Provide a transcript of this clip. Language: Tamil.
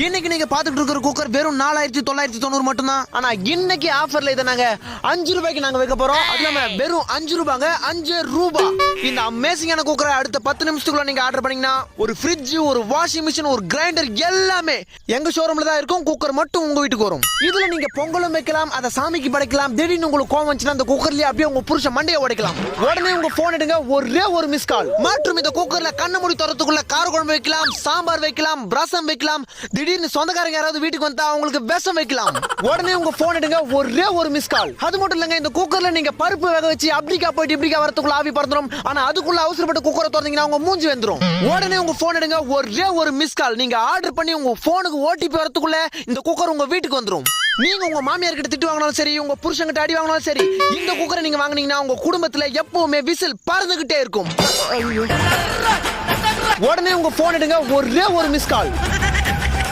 இன்னைக்கு நீங்க பாத்துட்டு இருக்கிற குக்கர் வெறும் 4990 மட்டும் தான். ஆனா இன்னைக்கு ஆஃபர்ல இதை நாங்க 5 ரூபாய்க்கு நாங்க வைக்க போறோம். அது இல்லாம வெறும் 5 ரூபாங்க, 5 ரூபாய். இந்த அமேசிங்கான குக்கரை அடுத்த 10 நிமிஷத்துக்குள்ள நீங்க ஆர்டர் பண்ணீங்கன்னா ஒரு ஃப்ரிட்ஜ், ஒரு வாஷிங் மிஷின், ஒரு கிரைண்டர் எல்லாமே எங்க ஷோரூம்ல தான் இருக்கும். குக்கர் மட்டும் உங்க வீட்டுக்கு வரும். இதுல நீங்க பொங்கலும் வைக்கலாம், அதை சாமிக்கு படைக்கலாம். திடீர்னு உங்களுக்கு கோவம் வந்துச்சுன்னா அந்த குக்கர்லயே அப்படியே உங்க புருஷ மண்டையை உடைக்கலாம். உடனே உங்க போன் எடுங்க, ஒரே ஒரு மிஸ் கால். மற்றும் இந்த குக்கர்ல கண்ண மூடி தரத்துக்குள்ள கார குழம்பு வைக்கலாம், சாம்பார் வைக்கலாம், ரசம் வைக்கலாம். திடீர்னு சொந்தக்காரங்க யாராவது வீட்டுக்கு வந்தா அவங்களுக்கு விஷம் வைக்கலாம். உடனே உங்க போன் எடுங்க, ஒரே ஒரு மிஸ் கால். அது மட்டும் இல்லங்க, இந்த குக்கர்ல நீங்க பருப்பு வேக வச்சு அப்படிக்கா போயிட்டு இப்படிக்கா வரதுக்குள்ள ஆவி பறந்துரும். ஆனா அதுக்குள்ள அவசரப்பட்டு குக்கரை திறந்தீங்கன்னா உங்க மூஞ்சி வந்துரும். உடனே உங்க போன் எடுங்க, ஒரே ஒரு மிஸ் கால். நீங்க ஆர்டர் பண்ணி உங்க போனுக்கு ஓடிபி வரதுக்குள்ள இந்த குக்கர் உங்க வீட்டுக்கு வந்துரும். நீங்க உங்க மாமியார் கிட்ட திட்டு வாங்கினாலும் சரி, உங்க புருஷன் கிட்ட அடி வாங்கினாலும் சரி, இந்த குக்கரை நீங்க வாங்குனீங்கன்னா உங்க குடும்பத்துல எப்பவுமே விசில் பறந்துகிட்டே இருக்கும். உடனே உங்க போன் எடுங்க, ஒரே ஒரு மிஸ் கால்.